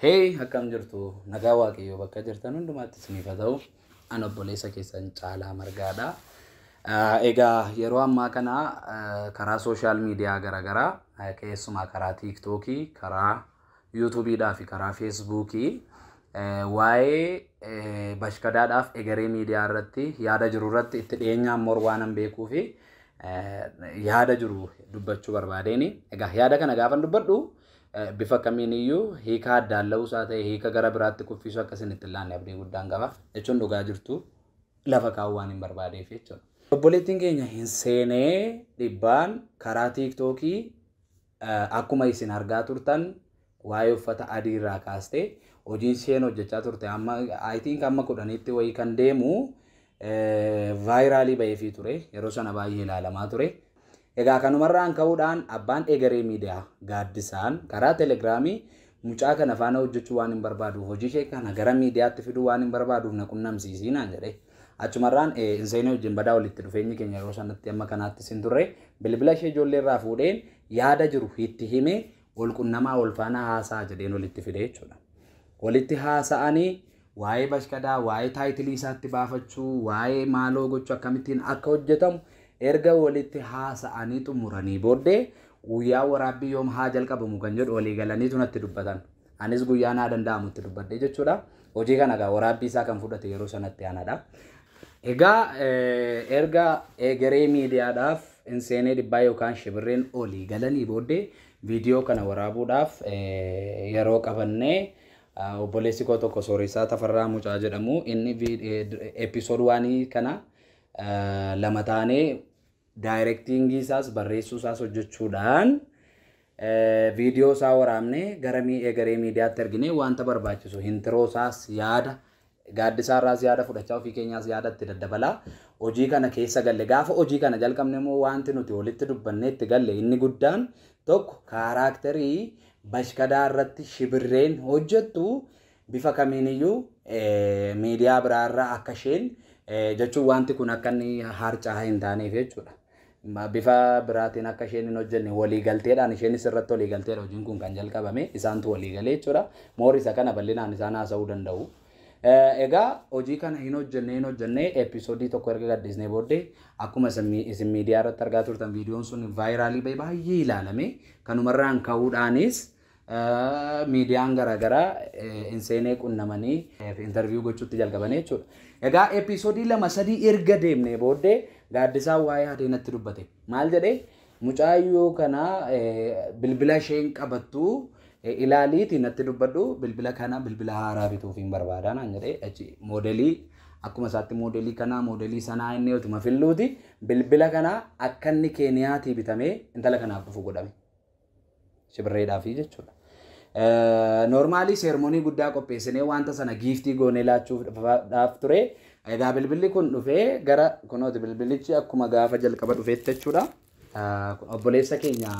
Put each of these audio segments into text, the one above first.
Hey, akkam jirtu nagaa waaqayyoo bakka jirtan hundumaatti isiniif haa ta'u. Ani obboleessa keessan Caalaa Margaadha. Egaa yeroo ammaa kana karaa sooshaal miidiyaa garaagaraa keessumaa karaa TikTokii, karaa YouTubeidhaa fi karaa Facebookii waa'ee bashkadaadhaaf egeree miidiyaa irratti yaada jiru irratti itti dhiyeenyaan waan an beekuu fi yaada jiru dubbachuu barbaadeen. Egaa yaada kana gaafan dubbadhu bifa kamiin iyyuu hiika addaan la'uusaa ta'e hiika gara biraatti kuffisu akkasiin itti ilaalle abdii guddaan qaba. Jechuun dhugaa jirtu lafa kaa'uu waan hin barbaadeef jechuudha. Obboleettiin keenya hin seenee dhibbaan karaa TikTokii akkuma isin argaa turtan waa'ee uffata adii irraa kaastee hojii isheen hojjechaa turte amma I think amma 10tti wayii kan deemu vaayiraalii ba'eefii ture. Yeroo sana baay'ee ilaalamaa ture. Egaa kanumarraan ka'uudhaan abbaan egeree miidiyaa Gaaddisaan karaa telegiraamii mucaa kana faana hojjechuu waan hin barbaaduuf hojii ishee kana gara miidiyaatti fiduu waan hin barbaaduuf na qunnamsiisii naan jedhe. Achumarraan inseenii wajjin badaa walitti dhufeenyi keenya yeroo sanatti amma kanaatti sin turre bilbila ishee ijoollee irraa fuudheen yaada jiru itti himee wal qunnamaa wal faana haasaa jedheen walitti fide jechuudha. Walitti haasa'anii waa'ee bashkadaa, waa'ee taayitilii isaatti baafachuu, waa'ee maaloo gochuu akkamittiin akka hojjetamu erga walitti haasa'anii xumuranii booddee guyyaa waraabbii yoom haa jalqabamu kan jedhu walii galaniitu natti dubbatan. Anis guyyaa naa danda'amutti dubbadhe jechuudha. Hojii kana egaa waraabbii isaa kan fudhate yeroo sanatti aanadha. Egaa erga egeree miidiyaadhaaf inseenee dhibbaa yookaan shibirreen olii galanii booddee viidiyoo kana waraabuudhaaf yeroo qabannee obboleessi koo tokko Sooressaa Tafarraa Mucaa jedhamu inni episood waanii kana lama taanee daayirektiingii isaas barreessuu isaas hojjechuudhaan viidiyoo isaa waraabnee gara egeree miidiyaatti erginee wanta barbaachisu intiroo isaas yaada Gaaddisaa irraas yaada fudhachaa ofii keenyaas yaada itti daddabalaa hojii kana keessa galle gaafa hojii kana jalqabne immoo wanti nuti walitti dubbannee itti galle inni guddaan tokko kaaraakterii bashkadaa irratti shibirreen hojjettu bifa kamiiniyyuu miidiyaa biraarraa akka isheen jechuun wanti kun akka inni harcaa hin taaneef jechuudha. Bifa biraatiin akka isheen hin hojjenne walii galteedhaan isheenis irratti walii galteedha hojiin kun kan jalqabame isaantu walii galee jechuudha. Moorisa kana bal'inaan isaan haasa'uu danda'u. Egaa hojii kana hin hojjenne episoodii tokko erga gaddisnee booddee akkuma isin miidiyaa irratti argaa turtan viidiyoon sun vaayiraalii ba'e baay'ee ilaalame kanumarraan ka'uudhaanis miidiyaan garaagaraa inseenee qunnamanii interviyuu gochuutti jalqabanii jechuudha. Egaa episoodii 2-3 erga deemnee booddee Gaaddisaan waa'ee adee natti dubbate. Maal jedhee mucaayyoo kana bilbila isheen qabattu ilaaliiti natti dubbadhu bilbila kana bilbila haaraa bituuf hin barbaada naan jedhee achi moodelii akkuma isaatti moodelii kana moodelii sanaa inni utuma filluuti bilbila kana akka inni Keeniyaatii bitamee intala kanaaf dhufu godhame. Shibirreedhaaf jechuudha. Normaalii seermoonii guddaa qopheessinee wanta sana giiftii goonee laachuudhaaf ture. Egaa bilbilli kun dhufee gara kunooti bilbilichi akkuma gaafa jalqaba dhufeetti jechuudha. Obboleessa keenya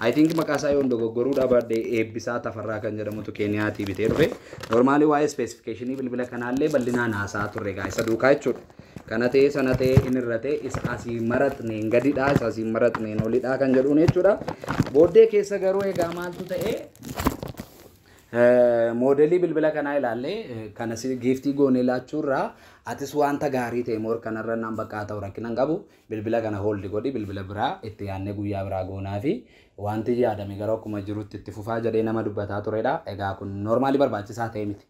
I think maqaa isaa yoon dogoggoruudhaa baadhee Eebbisaa Tafarraa kan jedhamutu Keeniyaatii bitee dhufe. Normaalii waa'ee specificationii bilbila kanaallee bal'inaan haasaa turre egaa isa duukaa jechuudha. Kana ta'ee sana ta'ee inni irra ta'e isa asii maratneen gadidhaa isa asii maratneen olidhaa kan jedhuun jechuudha. Booddee keessa garuu egaa maaltu ta'ee moodelii bilbila kanaa ilaallee kanas giiftii goonee laachuurraa atis wanta gaarii ta'e moor kanarra naan bakka ta'u rakkinan qabu bilbila kana hooldi godhi bilbila biraa itti yaadnee guyyaa biraa goonaa fi wanti yaadame gara akkuma jirutti itti fufaa jedhee nama dubbataa turedha. Egaa kun normaalii barbaachisaa ta'e miti.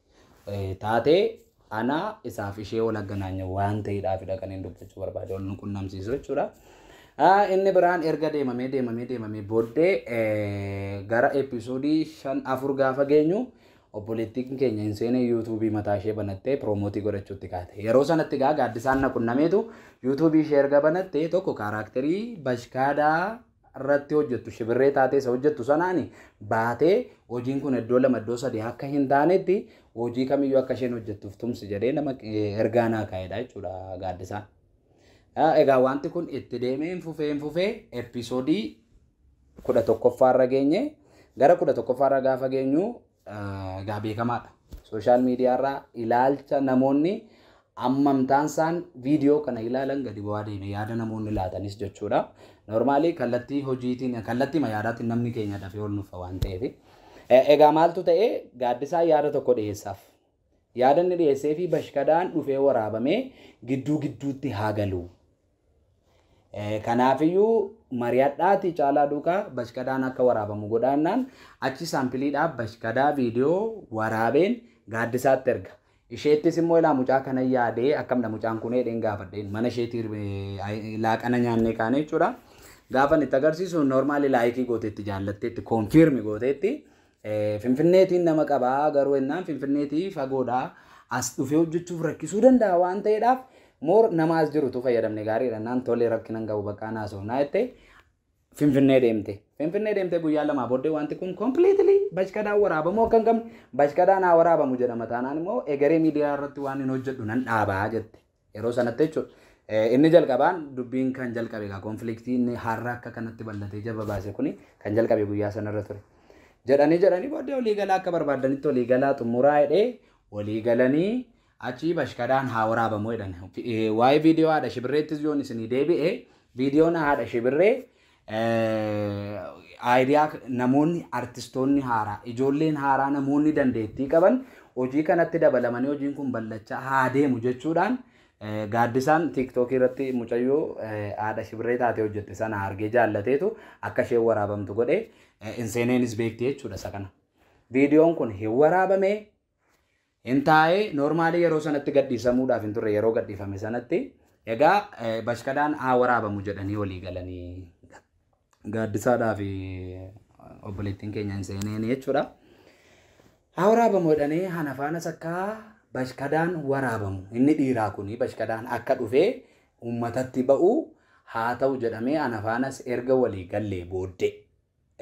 Taatee ana isaaf ishee wal agganaanya waan ta'eedhaafidha kan hin dubbachuu barbaade ol nu qunnamsiisu jechuudha. Inni biraan erga deemamee booddee gara episoodii 5-4 gaafa geenyu obboleettiin keenya inseenee yuutuubii mataa ishee banattee piroomotii godhachuutti kaate. Yeroo sanatti gaa Gaaddisaan na qunnameetu yuutuubii ishee erga banattee tokko kaaraakterii bashkaadaa irratti hojjettu shibirree taatee isa hojjettu sanaani baatee hojiin kun iddoo 2-3 akka hin taanetti hojii kamiyyuu akka isheen hojjettuuf tumsi jedhee nama ergaa naa kaa'edha jechuudha Gaaddisaan. Egaa wanti kun itti deemee hin fufee episoodii 11ffaarra geenye gara 11ffaarra gaafa geenyu egaa beekamaadha. Sooshaal miidiyaarraa ilaalcha namoonni ammamtaan isaan viidiyoo kana ilaalan gadi bu'aa deeme yaada namoonni laatanis jechuudha. Normaalii kallattii hojiitiin kallattii yaadaatiin namni keenya dafee ol nufa waan ta'eef Egaa maaltu ta'ee gaaddisaa yaada tokko dhiyeessaaf. Yaada inni dhiyeessee fi bashkadaan dhufee waraabamee gidduu gidduutti haa galu. Kanaafiyyuu mari'adhaati caalaa duukaa bashkadaan akka waraabamu godhaannaan achi saampiliidhaaf bashkadaa viidiyoo waraabeen gaaddisaatti erga. Isheettis immoo ilaa mucaa kana yaadee akkamna mucaan kun hedheen gaafadheen mana isheetii laaqana nyaannee kaane jechuudha. Gaafa itti agarsiisu normaali laayikii gooteetti jaallatteetti koonfirmi gooteetti finfinneetiin nama qabaa garuu ennaan finfinneetii fagoodhaa as dhufee hojjechuuf rakkisuu danda'a waan ta'eedhaaf moor nama as jirutu fayyadamne gaariidha naan tolee rakkinan qabu bakka naasofnaa jettee finfinnee deemte. Finfinnee deemte guyyaa lamaa booddee wanti kun completely bashkadaan waraabamu akka hin qabne bashkadaan haa waraabamu jedhama taanaan immoo egeree miidiyaa irratti waan hin hojjedhu nan dhaabaa jette yeroo sanatti jechuudha. Inni jalqabaan dubbiin kan jalqabe egaa konfliktii inni har'a akka kanatti bal'atee jaba baase kuni kan jalqabe guyyaa sanarra ture. Jedhanii booddee walii galaa akka barbaadanitti walii galaa xumuraa hidhee walii galanii achi bashkadaan haa waraabamu jedhan. Waa'ee viidiyoo haadha shibirreettis yoon isinii deebi'e viidiyoon haadha shibirree aayidiyaa namoonni artistoonni haaraa ijoolleen haaraa namoonni dandeettii qaban hojii kanatti dabalamanii hojiin kun bal'achaa haa deemu jechuudhaan gaaddisaan tiiktookii irratti mucayyoo haadha shibirree taatee hojjette sana argee jaallateetu akka isheen waraabamtu godhee inseeneenis beekti jechuudha isa kana. Viidiyoon kun hin waraabame hin taa'ee noormaalii yeroo sanatti gadhiisamuudhaaf hin turre yeroo gadhiifame sanatti egaa bashkadaan haa waraabamu jedhanii walii galanii gaaddisaadhaa fi obboleettiin keenya inseeneen jechuudha. Haa waraabamu jedhanii hanafaanas akka bashkadaan waraabamu inni dhiiraa kuni bashkadaan akka dhufee uummatatti ba'u haa ta'u jedhamee hanafaanas erga walii gallee booddee.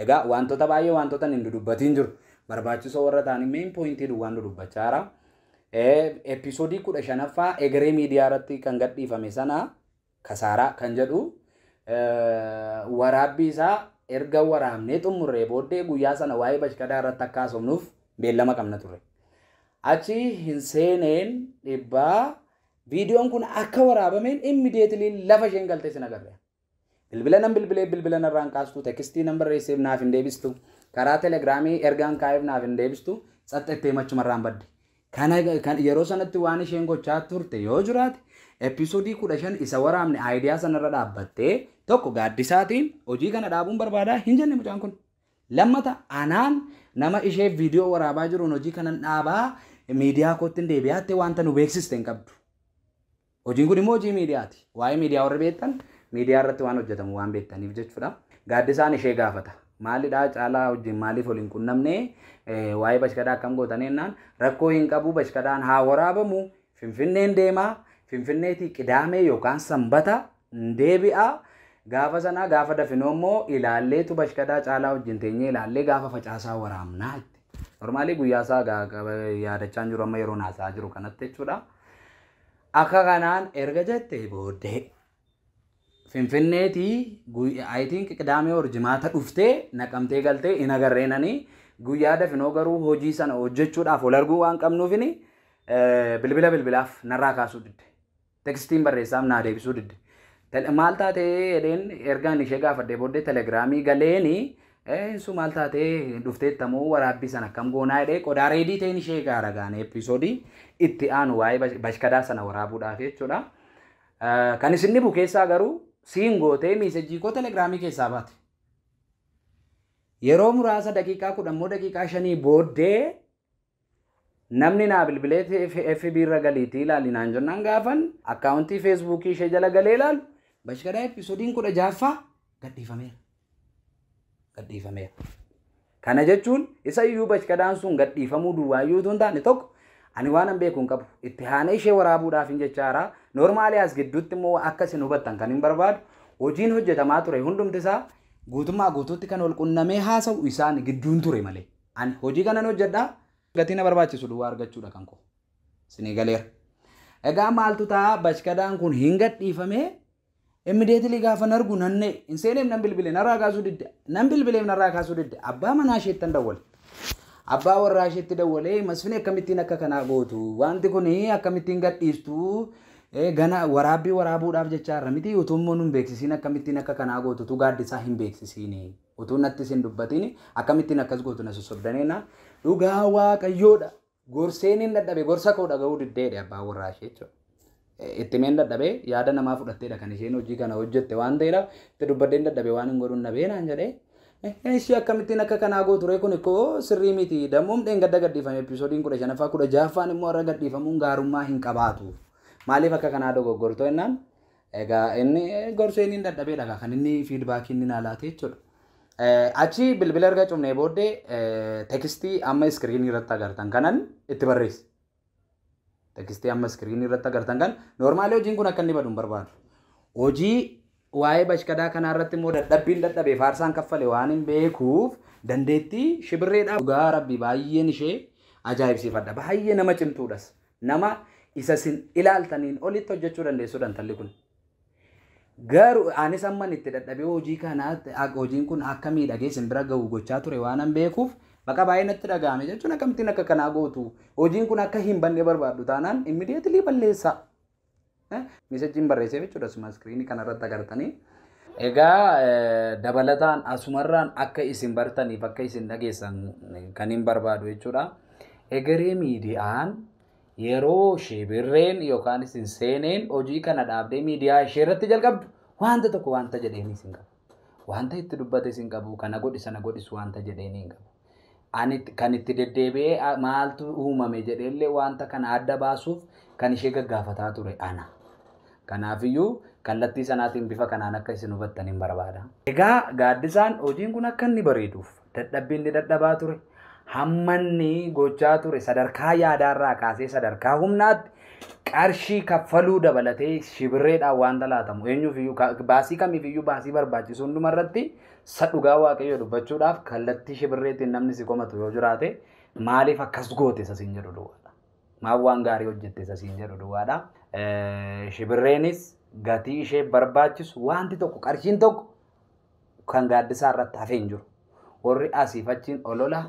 Egaa wantoota baay'ee wantoota hin dudubbatiin jiru barbaachisoo warra ta'anii main pointii duwwaan dudubbachaa jira. Episoodii 15ffaa egeree miidiyaa irratti kan gadhiifame sana kasaaraa kan jedhu waraabbii isaa erga waraabnee xumurree booddee guyyaa sana waa'ee bashkadaa irratti akka haasofnuuf beellama qabna turre. Achi hin seeneen dhibbaa viidiyoon kun akka waraabameen immediately lafa isheen galtee sin agarre. Bilbila nan bilbila narraan kaastu tekstii nan barreesseef naaf hin deebistu karaa telegiraamii ergaan kaa'eef naaf hin deebistu xaxxettee machumarraan badde. Kan yeroo sanatti waan isheen gochaa turte yoo jiraate episoodii 15 isa waraabne aayidiyaa sanarra dhaabbattee tokko gaaddisaatiin hojii kana dhaabuun barbaadaa hin jenne mucaan kun. Lammata anaan nama ishee viidiyoo waraabaa jiruun hojii kanan dhaabaa miidiyaa kootiin deebi'aattee wanta nu beeksiste hin qabdu. Hojiin kun immoo hojii miidiyaati. Waa'ee miidiyaa warra beektan miidiyaa irratti waan hojjetamu waan beektaniif jechuudha. Gaaddisaan ishee gaafata. Maalidhaa caalaa wajjin maaliif waliin qunnamnee waa'ee bashkadaa akkam gootanii jennaan rakkoo hin qabu bashkadaan haa waraabamu finfinneen deemaa finfinneetii qidaamee yookaan sanbata deebi'aa gaafa sanaa gaafa dafinoo immoo ilaalleetu bashkadaa caalaa wajjin teenyee ilaallee gaafa facaasaa waraabnaa itti. Normaalii guyyaasaa yaadachaan jiru amma yeroo naasaa jiru kanatti jechuudha. Akka kanaan erga jettee booddee finfinneetii I think qidaamee hor jimaata dhuftee naqamtee galtee hin agarreenanii guyyaa dafinoo garuu hojii sana hojjechuudhaaf ol arguu waan qabnuufini bilbilaaf narraa kaasuu didde. Tekstiin barreessaaf naa deebisuu didde. Maal taatee jedheen ergaan ishee gaafadhee booddee telegiraamii galeeni insu maal taatee dhufteettamoo waraabbii sana akkam goonaa jedhee qodaa reedii ta'een ishee gaara gaane episoodii itti aanu waa'ee bashkadaa sana waraabuudhaaf jechuudha. Kan isin dhibu keessaa garuu siin gootee miisejii koo telegiraamii keessaa baate. Yeroo muraasa daqiiqaa 10 moo daqiiqaa 5 booddee namni naa bilbilee FB irra galiitii ilaali naan jennaan gaafan akkaawuntii feesbuukii ishee jala galee ilaalu bashkadaa episoodiin 16ffaa gadhiifameera. Kana jechuun isa iyyuu bashkadaan sun gadhiifamuu duwwaayyuu tun taane tokko ani waan an beekuun qabu itti haana ishee waraabuudhaaf hin jechaara normaalii as gidduutti immoo akka isin hubattan kan hin barbaadu hojiin hojjetamaa ture hundumti isaa guutummaa guutuutti kan wal qunnamee haasa'u isaan gidduun ture malee ani hojii kanan hojjedhaa gatii na barbaachisu duwwaa argachuudha kan koo isinii galeera. Egaa maaltu ta'a bashkadaan kun hin gadhiifamee immediately gaafa nargu nanne hin seeneef nan bilbilee narraa kaasuu didde abbaa manaa isheettan dawwale. Abbaa warraa isheetti dawwalee masfini akkamittiin akka kanaa gootu wanti kun akkamittiin gadhiistu gana waraabbii waraabuudhaaf jechaarra miti utuu immoo nun beeksisiin akkamittiin akka kanaa gootu tu gaaddisaa hin beeksisiini. utuu natti sin dubbatini akkamittiin akkas gootu na sossobdaneena dhugaa waaqayyoodha gorseen hin dadhabe gorsa koo dhaga'uu diddeedha abbaa warraa ishee jechuudha. Itti meen dadhabee yaada namaa fudhatteedha kan isheen hojii kana hojjette waan ta'eedhaaf itti dubbadheen dadhabee waan hin godhuun nabee naan jedhee ishee akkamittiin akka kanaa gootu ree kun ikkoo sirrii miti dammoom dheengadda gadhiifame episoodiin 15ffaa 16ffaan immoo irra gadhiifamuun gaarummaa hin qabaatu maaliif akka kanaa dogoggortoo jennaan egaa inni gorseen hin dadhabeedha kan inni fiidbaakii inni naalaate jechuudha. Achi bilbila erga cufnee booddee tekstii amma iskiriinii irratti agartan kanan itti barreessi. Tekstii amma iskiriinii irratti agartan kan noormaalii hojiin kun akka inni badu hin barbaadu. Hojii waa'ee bashkadaa kanaa irratti immoo dadhabbiin dadhabee faarsaan kaffale waan hin beekuuf dandeettii shibirreedhaa dhugaa rabbi baay'een ishee ajaa'ibsiifadha. Baay'ee nama cimtuudhas. Nama isa sin ilaaltaniin olitti hojjechuu dandeessuudha intalli kun. Garuu anis amman itti dadhabee hojii kanaatti hojiin kun akka miidhagee simbira ga'u gochaa ture waan hin beekuuf bakka baay'ee natti dhaga'ame jechuun akkamittiin akka kanaa gootu hojiin kun akka hin banne barbaaddu taanaan immediately balleessa. Meesaajiin barreessee jechuudha asuma iskiriinii kanarratti agartanii. Egaa dabalataan asumarraan akka isin bartaniif akka isin dhageessan kan hin barbaadu jechuudha. Egeree miidiyaan yeroo shibirreen yookaan isin seeneen hojii kana dhaabdee miidiyaa ishee irratti jalqabdu wanta tokko wanta jedheen isin qabu. Wanta itti dubbate isin qabu kana godhi sana godhis wanta jedheen hin qabu. Ani kan itti deddeebi'ee maaltu uumame jedheellee wanta kana adda baasuuf kan ishee gaggaafataa ture ana. Kanaafiyyuu kallattii sanaatiin bifa kanaan akka isin hubattan hin barbaada. Egaa gaaddisaan hojiin kun akka inni bareeduuf dadhabbiin ni dadhabaa ture. Hammanni gochaa ture sadarkaa yaadaarraa kaasee sadarkaa humnaatti qarshii kaffaluu dabalatee shibirreedhaan wanta laatamu eenyuufiyyuu baasii kamiifiyyuu baasii barbaachisu hundumarratti sadhugaa waaqayyo dubbachuudhaaf kallattii shibirreetiin namni si komatu yoo jiraate maaliif akkas goote sasiin jedhu duwwaadha. Maal waan gaarii hojjette sasiin jedhu duwwaadha. Shibirreenis gatii ishee barbaachisu wanti tokko qarshiin tokko kan gaaddisaa irratti hafee hin jiru. Warri asiif achiin olola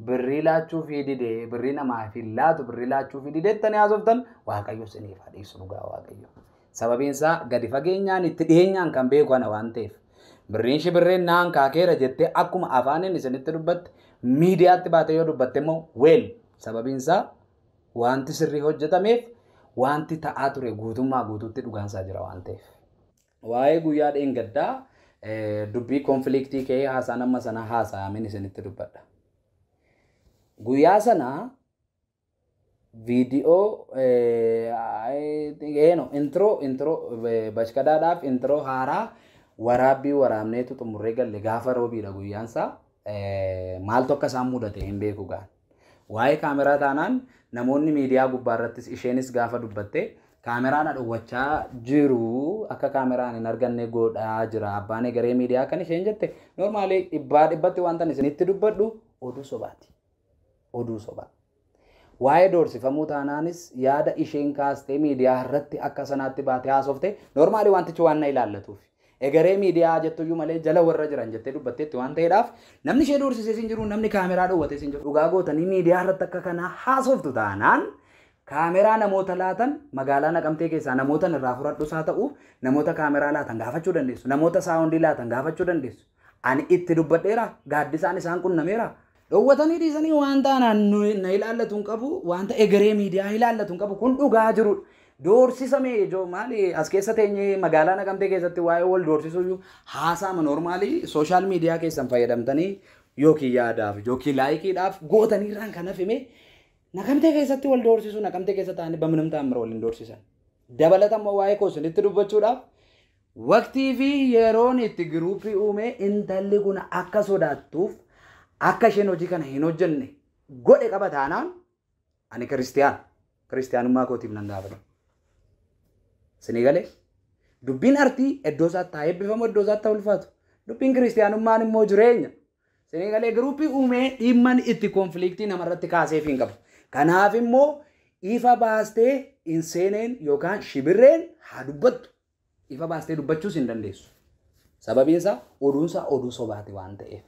birrii laachuu fi didee birrii namaa fi laatu birrii laachuu fi dideettanii haasoftan waaqayyo siniif hadhiisu dhugaa waaqayyo. Sababiin isaa gadi fageenyaan itti dhiyeenyaan kan beeku ana waan ta'eef birriin shibirreen naan kaakeera jettee akkuma afaaniin isinitti dubbatte miidiyaatti baatee yoo dubbatte immoo weel sababiin isaa wanti sirrii hojjetameef wanti ta'aa ture guutummaa guutuutti dhugaansaa jira waan ta'eef. Waa'ee guyyaa dheengaddaa dubbii konfliktii kee haasaan amma sana haasa'amin isinitti dubbadha. Guyyaa sana viidiyoo intro bashkadaadhaaf intro haaraa waraabbii waraabneetu xumurree galle gaafa roobiidha guyyaansaa maaltu akka isaan mudate hin beeku gaan. Waa'ee kaameraa taanaan namoonni miidiyaa gubbaarrattis isheenis gaafa dubbatte kaameraan dhowwachaa jiru akka kaameraan hin arganne godhaa jira abbaan egeree miidiyaa kan isheen jette normaalii dhibbatti wanta isinitti dubbadhu oduu sobaati. Oduu sobaa. Waa'ee doorsifamuu taanaanis yaada isheen kaastee miidiyaa irratti akka sanaatti baatee haasofte normaalii wantichi waan na ilaallatuuf. Egeree miidiyaa jettuyyuu malee jala warra jiran jettee dubbatteetti waan ta'eedhaaf namni ishee doorsisee sin jiru namni kaameraa dhowwatee sin jiru dhugaa gootanii miidiyaa irratti akka kanaa haasoftu taanaan kaameraa namoota laatan magaalaa Naqamtee keessaa namoota irraa fudhadhus haa ta'u namoota kaameraa laatan gaafachuu dandeessu namoota saawundii laatan gaafachuu dandeessu. Ani itti dubbadheera gaaddisaan isaan qunnameera. Dhowwatanii dhiisanii wanta na ilaallatuun qabu wanta egeree miidiyaa ilaallatuun qabu kun dhugaa jirudha. Doorsisame ijoo maali as keessa teenyee magaalaa Naqamtee keessatti waa'ee wal doorsisuu haasa'ama normaalii sooshaal miidiyaa keessan fayyadamtanii yookiin yaadaaf yookiin laayikiidhaaf gootanii irraan kan hafime Naqamtee keessatti wal doorsisuu Naqamtee keessa ta'anii bamnam ta'amira waliin doorsisan. Dabalatammoo waa'ee koosinitti dubbachuudhaaf waqtii fi yeroon itti giruupii uume intalli kun akka sodaattuuf akka isheen hojii kana hin hojjenne godhe qaba taanaan ani kiristiyaanummaa kootiif nan gaafadha. Sinii galee dubbiin artii iddoo isaatti haa eebbifamu iddoo isaatti haa ulfaatu. Dubbiin kiristiyaanummaan immoo jireenya. Sinii galee giruupii uumee dhimman itti konfliktii namarratti kaaseef hin qabu. Kanaaf immoo ifa baastee hin seeneen yookaan shibirreen haa dubbattu. Ifa baastee dubbachuus hin dandeessu. Sababiin isaa oduunsaa oduu sobaati waan ta'eef.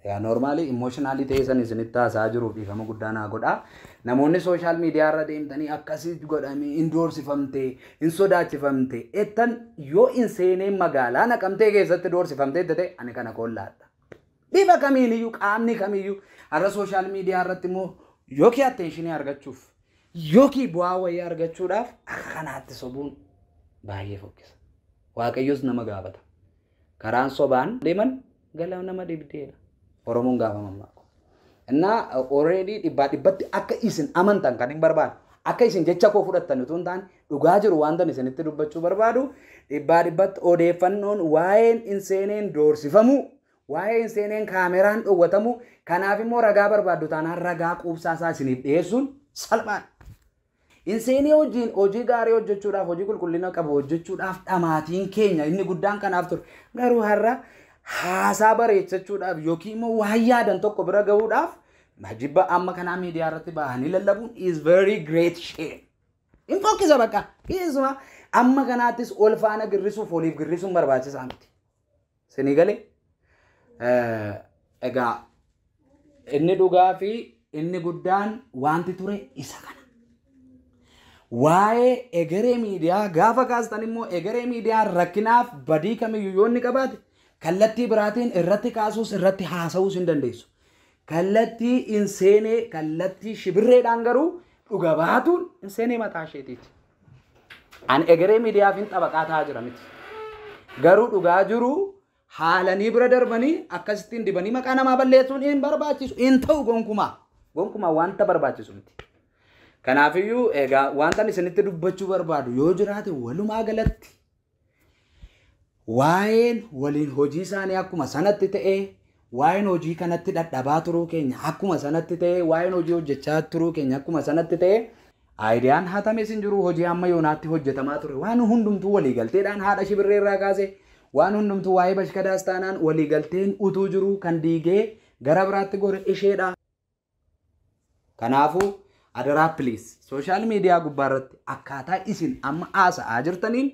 Normally emotionally ta'esan isinitti haasaa jiruuf dhiifama guddaa naa godha. Namoonni social media irra deemtanii akkasii godhamee indoorsifamtee hin sodaachifamtee ettan yoo hin seenee magaalaa Naqamtee keessatti doorsifamtee ta'e ani kana kollaadha. Bifa kamiiniyyuu qaamni kamiyyuu har'a social media irratti immoo yookiin attentionii argachuuf yookiin bu'aa wayii argachuudhaaf akka kanaatti sobuun baay'ee fokkisa. Waaqayyos nama gaafata. Karaan sobaan deeman gala nama dibdeera. Oromoon gaafamammaa. Innaa already dhibbatti akka isin amantan kan hin barbaadu. Akka isin jecha koo fudhattan utuu hin taane dhugaa jiru wanta isinitti dubbachuu barbaadu dhibbatti odeeffannoon waa'een hin seeneen doorsifamu, waa'een hin seeneen kaameraan dhowwatamu, kanaaf immoo ragaa barbaaddu taanaan ragaa quubsaasaa isiniif dhiyeessuun salphaadha. Hin seenee hojiin hojii gaarii hojjechuudhaaf hojii qulqullina qabu hojjechuudhaaf dhamaatiin keenya inni guddaan kanaaf ture. Garuu har'a haasaa bareechachuudhaaf yookiin immoo waa yaadan tokko bira gahuudhaaf jibba amma kanaa miidiyaa irratti bahanii lallabuun is very great shame. Hin fokkisa bakka. Keessumaa amma kanaattis ol faana girrisuuf oliif girrisuun barbaachisaa miti. Sinii galee? Egaa inni dhugaa fi inni guddaan wanti ture isa kana. Waa'ee egeree miidiyaa gaafa kaastan immoo egeree miidiyaa rakkinaaf badii kamiyyuu yoo inni qabaate kallattii biraatiin irratti kaasuus irratti haasa'uus hin dandeessu. Kallattii hin seenee kallattii shibirreedhaan garuu dhuga baatuun hin seenee mataa isheetiiti. Ani egeree miidiyaaf hin xabaqaa ta'aa jira miti. Garuu dhugaa jiru haalanii bira darbanii akkasittiin dibanii maqaa namaa balleessuun hin barbaachisu. Hin ta'u gonkumaa. Gonkumaa wanta barbaachisu miti. Kanaafiyyuu egaa wanta isinitti dubbachuu barbaadu yoo jiraate walumaa galatti waa'een waliin hojii isaanii akkuma sanatti ta'ee waa'een hojii kanatti dadhabaa turuu keenya akkuma sanatti ta'ee waa'een hojii hojjechaa turuu keenya akkuma sanatti ta'ee aayidiyaan hatames hin jiru hojii amma yoonaatti hojjetamaa ture waan hundumtuu waliigalteedhaan haadha shibirreerraa kaase waan hundumtuu waa'ee bashkadaas taanaan waliigalteen utuu jiru kan diigee gara biraatti gore isheedha. Kanaafuu adaraa please social media gubbaarratti akkaataa isin amma haasa'aa jirtaniin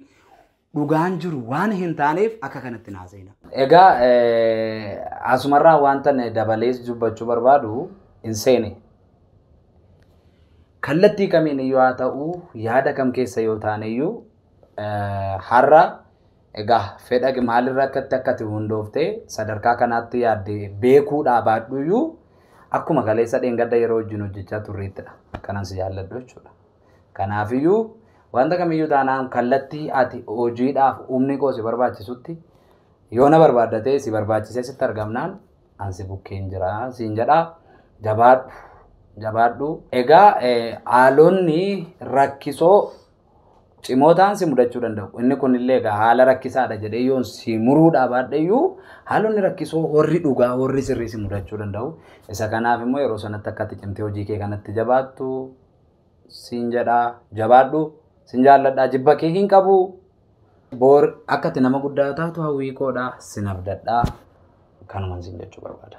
dhugaan jiru waan hin taaneef akka kanatti naasayna. Egaa asumarraa wanta dabalees dubbachuu barbaadu hin seene. Kallattii kamiin iyyuu haa ta'u yaada kam keessa yoo taane iyyuu har'a egaa fedha maalirra akkatti hundooftee sadarkaa kanaatti yaadde beekuudhaa baadhu iyyuu akkuma kaleessa dheengadda yeroo wajjin hojjechaa turreettidha. Kanan si jaalladhu jechuudha. Kanaafiyyuu wanta kamiyyuu taanaan kallattii ati hojiidhaaf humni koo si barbaachisutti yoo na barbaaddatee si barbaachisee sitti argamnaan ansi bukkeen jira siin jedhaa jabaadhu. Egaa haalonni rakkisoo cimootaan si mudachuu danda'u. Inni kunillee egaa haala rakkisaadha jedhee yoon si muruudhaa baadheyyuu haalonni rakkisoo warri dhugaa warri sirrii si mudachuu danda'u. Isa kanaaf immoo yeroo sanatti akkatti cimtee hojii kee kanatti jabaattu siin jedhaa jabaadhu. Sin jaalladhaa jibba kee hin qabu. Boor akkatti nama guddaa taatu hawwii koodhaa sin abdadhaa. Kanumaan siin jechuu barbaada.